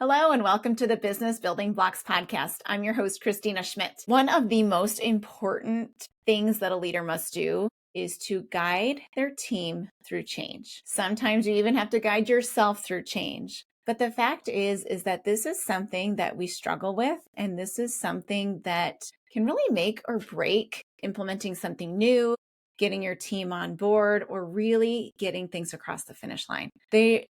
Hello and welcome to the Business Building Blocks podcast. I'm your host, Kristina Schmitt. One of the most important things that a leader must do is to guide their team through change. Sometimes you even have to guide yourself through change. But the fact is that this is something that we struggle with, and this is something that can really make or break implementing something new, getting your team on board, or really getting things across the finish line.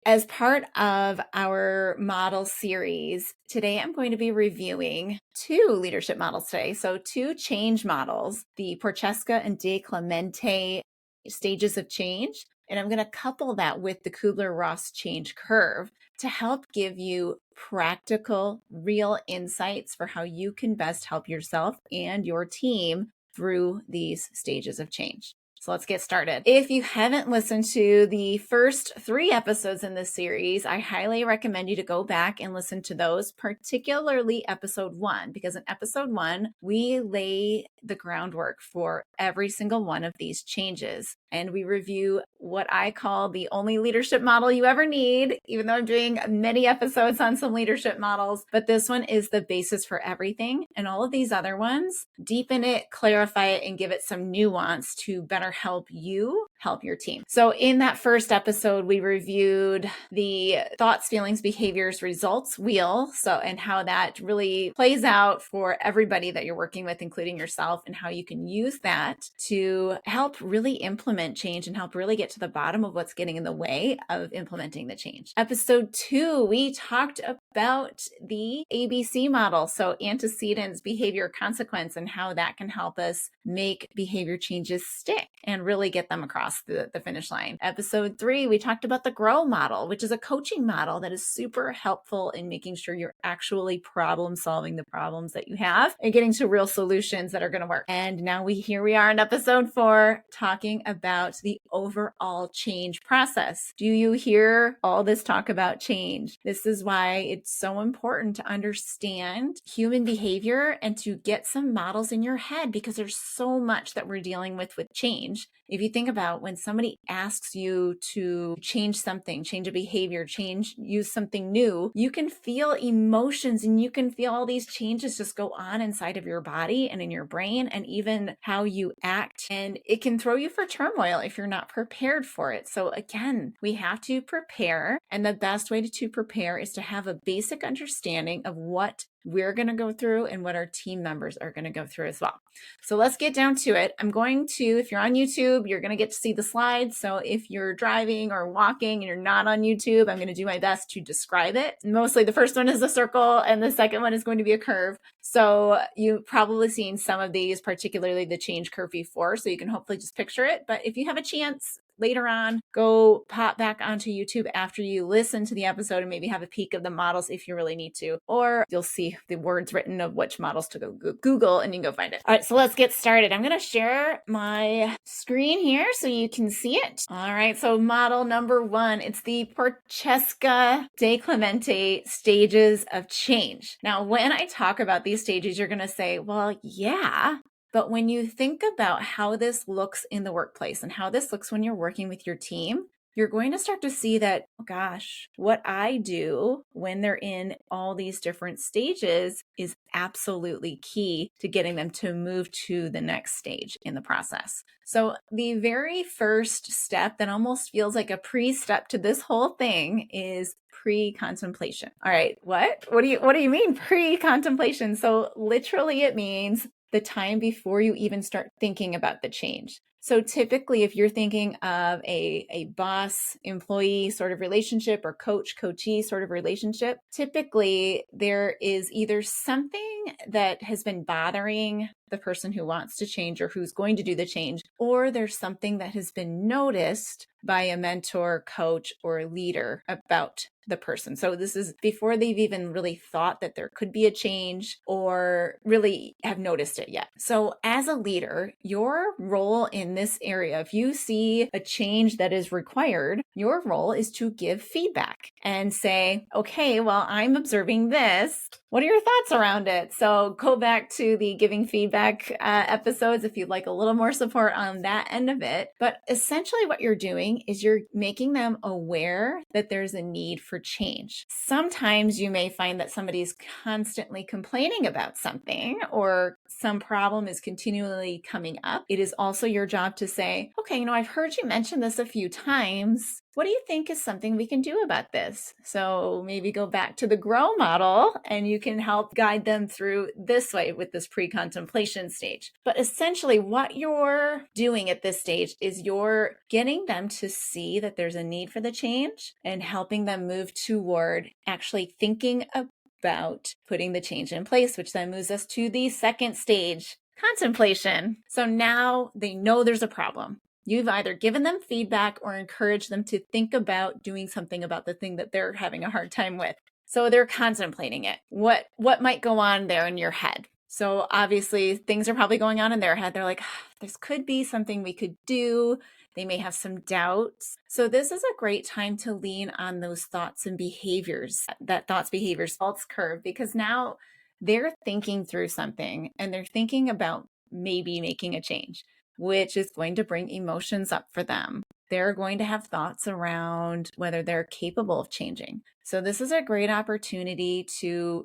As part of our model series, today I'm going to be reviewing two leadership models today. So two change models, the Prochaska and DiClemente stages of change. And I'm going to couple that with the Kubler-Ross change curve to help give you practical, real insights for how you can best help yourself and your team through these stages of change. So let's get started. If you haven't listened to the first 3 episodes in this series, I highly recommend you to go back and listen to those, particularly episode 1, because in episode 1, we lay the groundwork for every single one of these changes. And we review what I call the only leadership model you ever need, even though I'm doing many episodes on some leadership models. But this one is the basis for everything. And all of these other ones deepen it, clarify it, and give it some nuance to better help you help your team. So in that first episode, we reviewed the thoughts, feelings, behaviors, results wheel. And how that really plays out for everybody that you're working with, including yourself, and how you can use that to help really implement change and help really get to the bottom of what's getting in the way of implementing the change. Episode 2, we talked about the ABC model. So antecedents, behavior, consequence, and how that can help us make behavior changes stick and really get them across the finish line. Episode 3, we talked about the GROW model, which is a coaching model that is super helpful in making sure you're actually problem solving the problems that you have and getting to real solutions that are going to work. And now here we are in episode 4, talking about the overall change process. Do you hear all this talk about change? This is why it's so important to understand human behavior and to get some models in your head, because there's so much that we're dealing with change. If you think about when somebody asks you to change something, change a behavior, use something new, you can feel emotions and you can feel all these changes just go on inside of your body and in your brain and even how you act. And it can throw you for turmoil if you're not prepared for it. So again, we have to prepare. And the best way to prepare is to have a basic understanding of what we're going to go through and what our team members are going to go through as well. So let's get down to it. If you're on YouTube, you're going to get to see the slides. So if you're driving or walking and you're not on YouTube, I'm going to do my best to describe it. Mostly the first one is a circle and the second one is going to be a curve. So you've probably seen some of these, particularly the change curve before, so you can hopefully just picture it. But if you have a chance, later on, go pop back onto YouTube after you listen to the episode and maybe have a peek of the models if you really need to, or you'll see the words written of which models to go Google and you can go find it. All right, so let's get started. I'm going to share my screen here so you can see it. All right, so model number 1, it's the Prochaska DiClemente stages of change. Now, when I talk about these stages, you're going to say, well, yeah, but when you think about how this looks in the workplace and how this looks when you're working with your team, you're going to start to see that, oh gosh, what I do when they're in all these different stages is absolutely key to getting them to move to the next stage in the process. So the very first step that almost feels like a pre-step to this whole thing is pre-contemplation. All right, what do you mean pre-contemplation? So literally it means the time before you even start thinking about the change. So typically, if you're thinking of a boss-employee sort of relationship or coach-coachee sort of relationship, typically there is either something that has been bothering the person who wants to change or who's going to do the change, or there's something that has been noticed by a mentor, coach, or leader about the person. So this is before they've even really thought that there could be a change or really have noticed it yet. So as a leader, your role in this area, if you see a change that is required, your role is to give feedback and say, okay, well, I'm observing this. What are your thoughts around it? So go back to the giving feedback episodes if you'd like a little more support on that end of it. But essentially what you're doing is you're making them aware that there's a need for change. Sometimes you may find that somebody's constantly complaining about something or some problem is continually coming up. It is also your job to say, okay, I've heard you mention this a few times. What do you think is something we can do about this? So maybe go back to the grow model and you can help guide them through this way with this pre-contemplation stage. But essentially what you're doing at this stage is you're getting them to see that there's a need for the change and helping them move toward actually thinking about putting the change in place, which then moves us to the second stage, contemplation. So now they know there's a problem. You've either given them feedback or encouraged them to think about doing something about the thing that they're having a hard time with. So they're contemplating it. What might go on there in your head? So obviously things are probably going on in their head. They're like, this could be something we could do. They may have some doubts. So this is a great time to lean on those thoughts and behaviors, that thoughts, behaviors, faults curve, because now they're thinking through something and they're thinking about maybe making a change, which is going to bring emotions up for them. They're going to have thoughts around whether they're capable of changing. So this is a great opportunity to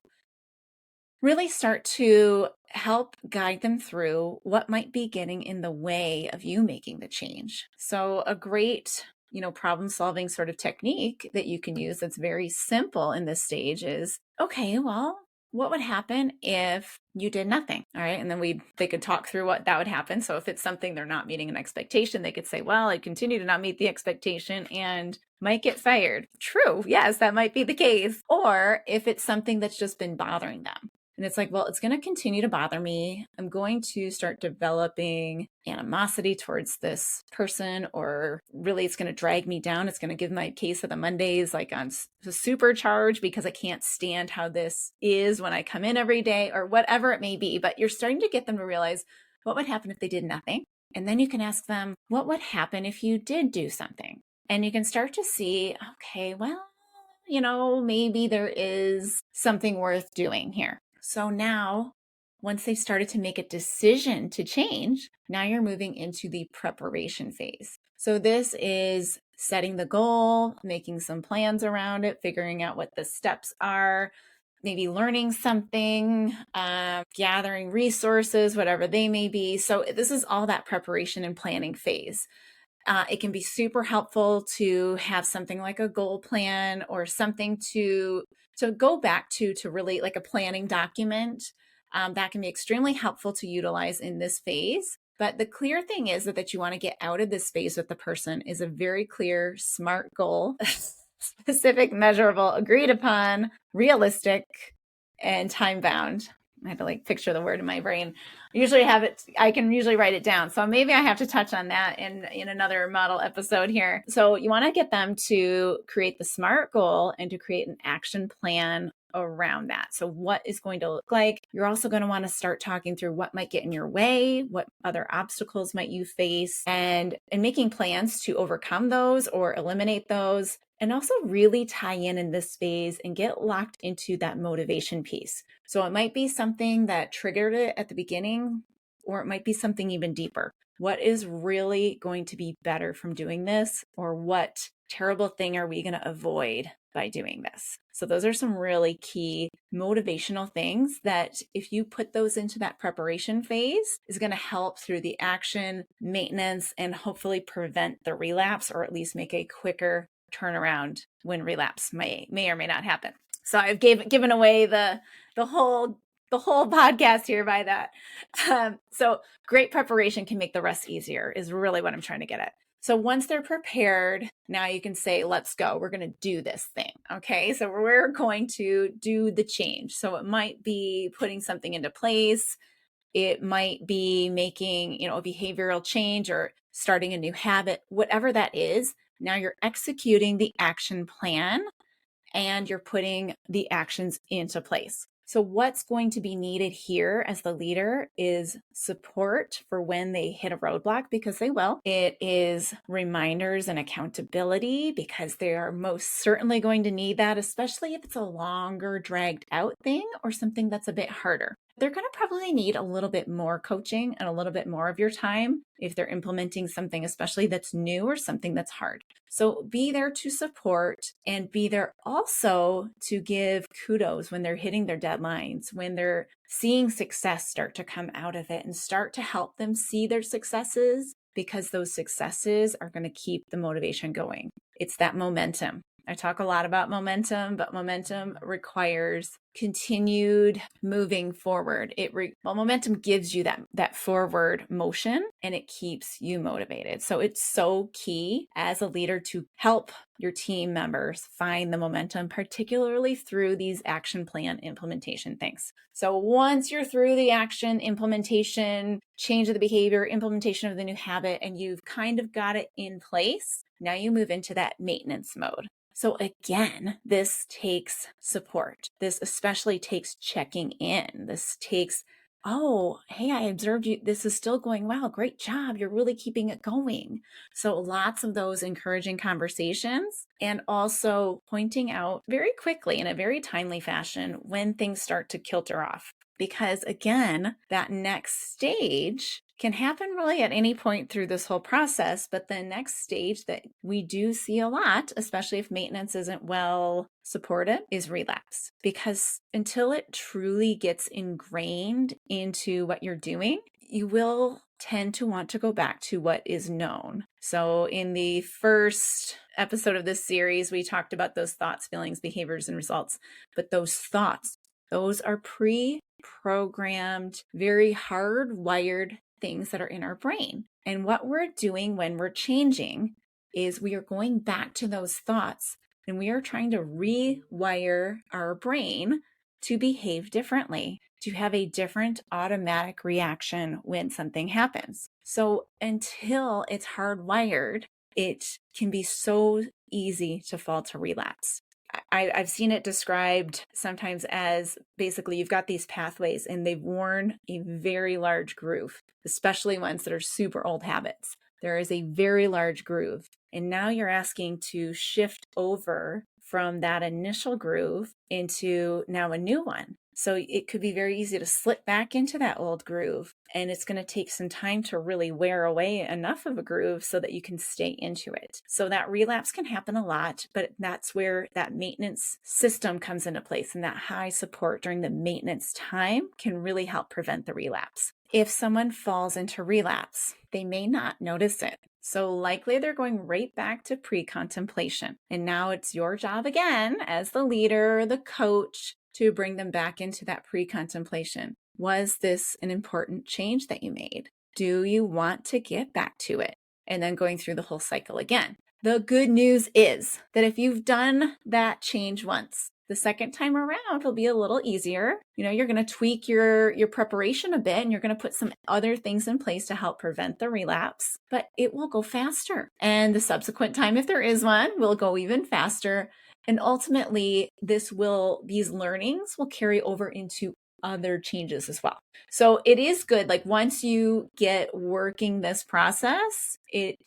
really start to help guide them through what might be getting in the way of you making the change. So a great, problem solving sort of technique that you can use that's very simple in this stage is, okay, well, what would happen if you did nothing? All right. And then they could talk through what that would happen. So if it's something they're not meeting an expectation, they could say, well, I continue to not meet the expectation and might get fired. True. Yes, that might be the case. Or if it's something that's just been bothering them. And it's like, well, it's going to continue to bother me. I'm going to start developing animosity towards this person, or really it's going to drag me down. It's going to give my case of the Mondays like on supercharge because I can't stand how this is when I come in every day or whatever it may be. But you're starting to get them to realize what would happen if they did nothing. And then you can ask them, what would happen if you did do something? And you can start to see, okay, well, maybe there is something worth doing here. So now, once they've started to make a decision to change, now you're moving into the preparation phase. So this is setting the goal, making some plans around it, figuring out what the steps are, maybe learning something, gathering resources, whatever they may be. So this is all that preparation and planning phase. It can be super helpful to have something like a goal plan or something to go back to really like a planning document. That can be extremely helpful to utilize in this phase. But the clear thing is that you want to get out of this phase with the person is a very clear, SMART goal, specific, measurable, agreed upon, realistic, and time bound. I had to picture the word in my brain. I can usually write it down. So maybe I have to touch on that in another model episode here. So you want to get them to create the SMART goal and to create an action plan around that. So what is going to look like? You're also going to want to start talking through what might get in your way, what other obstacles might you face, and making plans to overcome those or eliminate those. And also really tie in this phase and get locked into that motivation piece. So it might be something that triggered it at the beginning, or it might be something even deeper. What is really going to be better from doing this? Or what terrible thing are we going to avoid by doing this? So those are some really key motivational things that if you put those into that preparation phase is going to help through the action, maintenance, and hopefully prevent the relapse, or at least make a quicker turnaround when relapse may or may not happen. So I've given away the whole podcast here by that. So great preparation can make the rest easier is really what I'm trying to get at. So once they're prepared, now you can say, let's go. We're going to do this thing. Okay. So we're going to do the change. So it might be putting something into place. It might be making, a behavioral change or starting a new habit, whatever that is. Now you're executing the action plan and you're putting the actions into place. So what's going to be needed here as the leader is support for when they hit a roadblock, because they will. It is reminders and accountability, because they are most certainly going to need that, especially if it's a longer dragged out thing or something that's a bit harder. They're going to probably need a little bit more coaching and a little bit more of your time if they're implementing something, especially that's new or something that's hard. So be there to support, and be there also to give kudos when they're hitting their deadlines, when they're seeing success start to come out of it, and start to help them see their successes, because those successes are going to keep the motivation going. It's that momentum. I talk a lot about momentum, but momentum requires continued moving forward. Momentum gives you that forward motion, and it keeps you motivated. So it's so key as a leader to help your team members find the momentum, particularly through these action plan implementation things. So once you're through the action implementation, change of the behavior, implementation of the new habit, and you've kind of got it in place, now you move into that maintenance mode. So again, this takes support. This especially takes checking in. This takes, oh, hey, I observed you. This is still going well. Great job. You're really keeping it going. So lots of those encouraging conversations, and also pointing out very quickly in a very timely fashion when things start to kilter off. Because again, that next stage can happen really at any point through this whole process. But the next stage that we do see a lot, especially if maintenance isn't well supported, is relapse. Because until it truly gets ingrained into what you're doing, you will tend to want to go back to what is known. So in the first episode of this series, we talked about those thoughts, feelings, behaviors, and results. But those thoughts, those are pre-programmed, very hardwired things that are in our brain. And what we're doing when we're changing is we are going back to those thoughts, and we are trying to rewire our brain to behave differently, to have a different automatic reaction when something happens. So until it's hardwired, it can be so easy to fall to relapse. I've seen it described sometimes as basically you've got these pathways and they've worn a very large groove, especially ones that are super old habits. There is a very large groove. And now you're asking to shift over from that initial groove into now a new one. So it could be very easy to slip back into that old groove, and it's going to take some time to really wear away enough of a groove so that you can stay into it. So that relapse can happen a lot, but that's where that maintenance system comes into place, and that high support during the maintenance time can really help prevent the relapse. If someone falls into relapse, they may not notice it. So likely they're going right back to pre-contemplation. And now it's your job again as the leader, the coach, to bring them back into that pre-contemplation. Was this an important change that you made? Do you want to get back to it? And then going through the whole cycle again. The good news is that if you've done that change once, the second time around will be a little easier. You're going to tweak your preparation a bit, and you're going to put some other things in place to help prevent the relapse, but it will go faster. And the subsequent time, if there is one, will go even faster. And ultimately, these learnings will carry over into other changes as well. So it is good. Like once you get working this process, it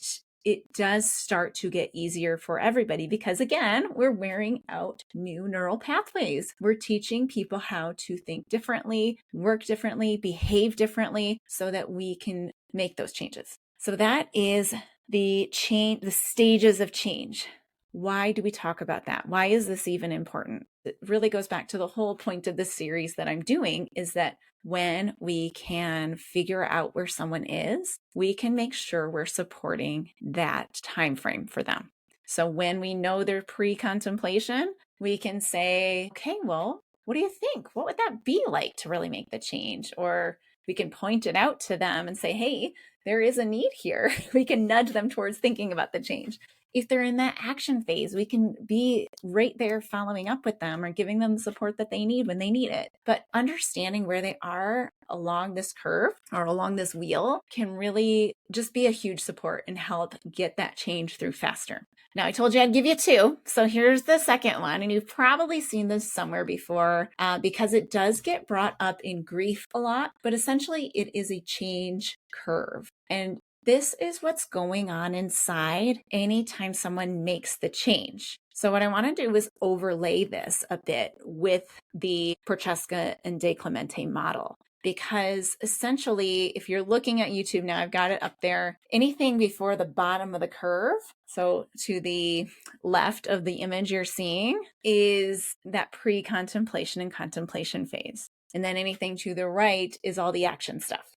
does start to get easier for everybody, because again, we're wearing out new neural pathways. We're teaching people how to think differently, work differently, behave differently, so that we can make those changes. So that is the stages of change. Why do we talk about that? Why is this even important? It really goes back to the whole point of this series that I'm doing, is that when we can figure out where someone is, we can make sure we're supporting that time frame for them. So when we know they're pre-contemplation, we can say, okay, well, what do you think? What would that be like to really make the change? Or we can point it out to them and say, hey, there is a need here. We can nudge them towards thinking about the change. if they're in that action phase, we can be right there following up with them or giving them the support that they need when they need it. But understanding where they are along this curve or along this wheel can really just be a huge support and help get that change through faster. Now, I told you I'd give you two. So here's the second one. And you've probably seen this somewhere before because it does get brought up in grief a lot. But essentially, it is a change curve. And this is what's going on inside anytime someone makes the change. So what I want to do is overlay this a bit with the Prochaska and DiClemente model. Because essentially, if you're looking at YouTube now, I've got it up there, anything before the bottom of the curve, so to the left of the image you're seeing, is that pre-contemplation and contemplation phase. And then anything to the right is all the action stuff.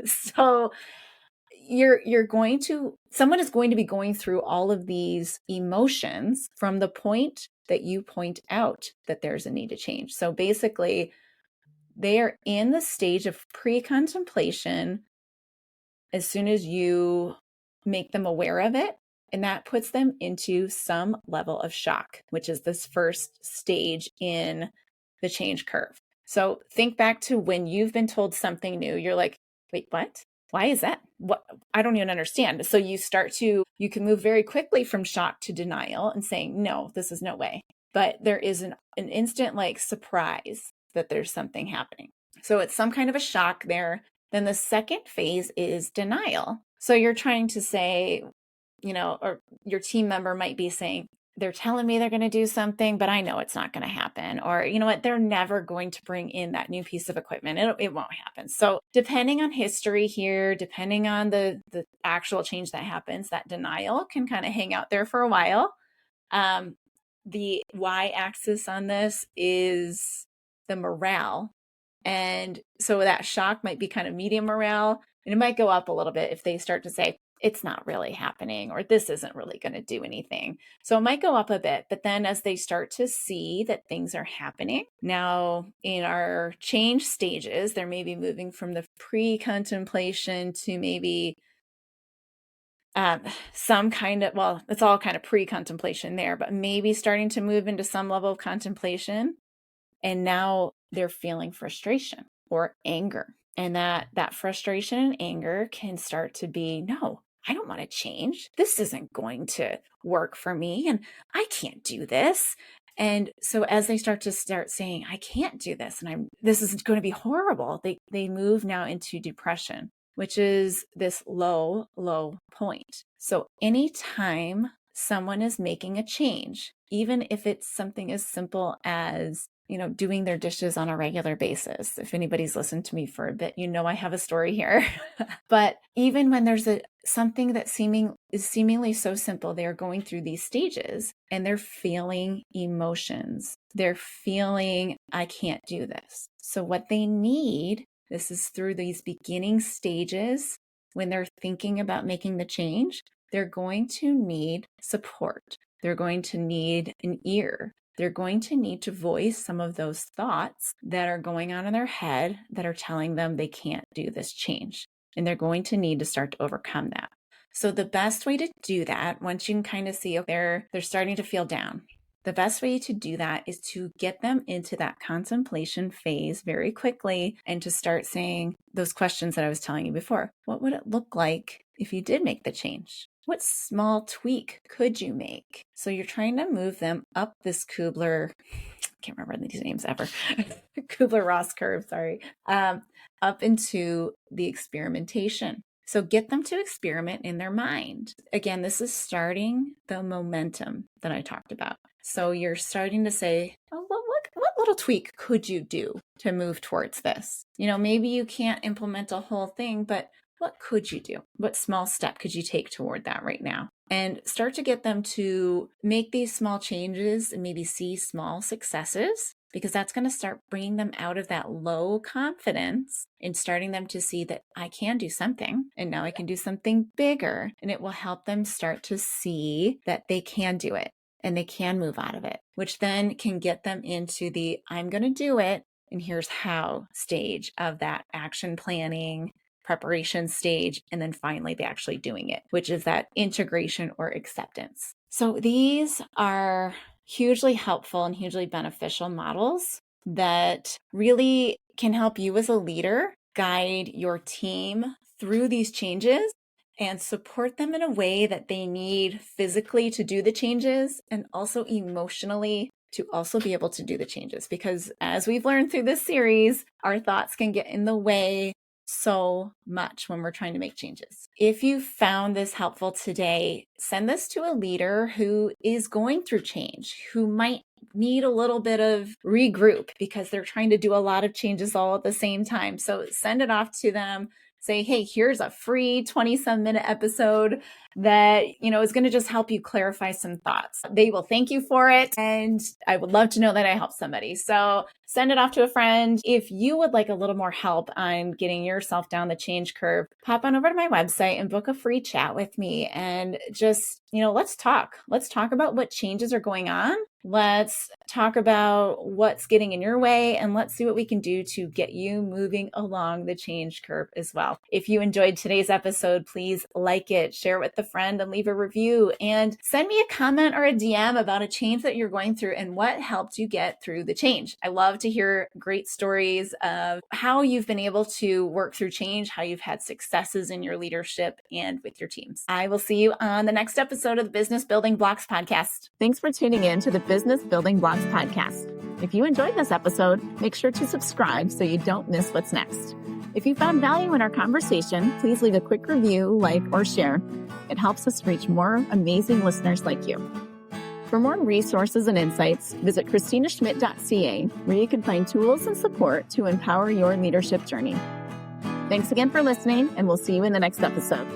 So someone is going to be going through all of these emotions from the point that you point out that there's a need to change. So basically, they are in the stage of pre-contemplation as soon as you make them aware of it. And that puts them into some level of shock, which is this first stage in the change curve. So think back to when you've been told something new. You're like, wait, what? Why is that? What? I don't even understand. So you can move very quickly from shock to denial and saying, no, this is no way. But there is an instant like surprise that there's something happening. So it's some kind of a shock there. Then the second phase is denial. So you're trying to say, or your team member might be saying, they're telling me they're going to do something, but I know it's not going to happen. Or, you know what, they're never going to bring in that new piece of equipment. It won't happen. So depending on history here, depending on the actual change that happens, that denial can kind of hang out there for a while. The y-axis on this is the morale. And so that shock might be kind of medium morale, and it might go up a little bit if they start to say, it's not really happening, or this isn't really going to do anything. So it might go up a bit, but then as they start to see that things are happening, now in our change stages, they're maybe moving from the pre-contemplation to maybe some kind of, well, it's all kind of pre-contemplation there, but maybe starting to move into some level of contemplation. And now they're feeling frustration or anger. And that frustration and anger can start to be, no, I don't want to change. This isn't going to work for me. And I can't do this. And so as they start saying, I can't do this, and this is going to be horrible, they move now into depression, which is this low, low point. So anytime someone is making a change, even if it's something as simple as doing their dishes on a regular basis. If anybody's listened to me for a bit, I have a story here. But even when there's something that is seemingly so simple, they are going through these stages and they're feeling emotions. They're feeling, I can't do this. So what they need, this is through these beginning stages, when they're thinking about making the change, they're going to need support. They're going to need an ear. They're going to need to voice some of those thoughts that are going on in their head that are telling them they can't do this change. And they're going to need to start to overcome that. So the best way to do that, once you can kind of see, they're starting to feel down, the best way to do that is to get them into that contemplation phase very quickly and to start saying those questions that I was telling you before. What would it look like if you did make the change? What small tweak could you make? So you're trying to move them up this I can't remember these names ever, Kubler-Ross curve, sorry, up into the experimentation. So get them to experiment in their mind. Again, this is starting the momentum that I talked about. So you're starting to say, oh, well, what little tweak could you do to move towards this? Maybe you can't implement a whole thing, but what could you do? What small step could you take toward that right now? And start to get them to make these small changes and maybe see small successes, because that's going to start bringing them out of that low confidence and starting them to see that I can do something, and now I can do something bigger. And it will help them start to see that they can do it and they can move out of it, which then can get them into the I'm going to do it, and here's how stage of that action planning, preparation stage, and then finally they actually doing it, which is that integration or acceptance. So these are hugely helpful and hugely beneficial models that really can help you as a leader guide your team through these changes and support them in a way that they need physically to do the changes and also emotionally to also be able to do the changes. Because as we've learned through this series, our thoughts can get in the way so much when we're trying to make changes. If you found this helpful today, send this to a leader who is going through change, who might need a little bit of regroup because they're trying to do a lot of changes all at the same time. So send it off to them. Say, hey, here's a free 20-some minute episode that, is going to just help you clarify some thoughts. They will thank you for it. And I would love to know that I helped somebody. So send it off to a friend. If you would like a little more help on getting yourself down the change curve, pop on over to my website and book a free chat with me. And just, let's talk. Let's talk about what changes are going on. Let's talk about what's getting in your way, and let's see what we can do to get you moving along the change curve as well. If you enjoyed today's episode, please like it, share it with a friend, and leave a review. And send me a comment or a DM about a change that you're going through and what helped you get through the change. I love to hear great stories of how you've been able to work through change, how you've had successes in your leadership and with your teams. I will see you on the next episode of the Business Building Blocks podcast. Thanks for tuning in to the Business Building Blocks podcast. If you enjoyed this episode, make sure to subscribe so you don't miss what's next. If you found value in our conversation, please leave a quick review, like, or share. It helps us reach more amazing listeners like you. For more resources and insights, visit KristinaSchmitt.ca, where you can find tools and support to empower your leadership journey. Thanks again for listening, and we'll see you in the next episode.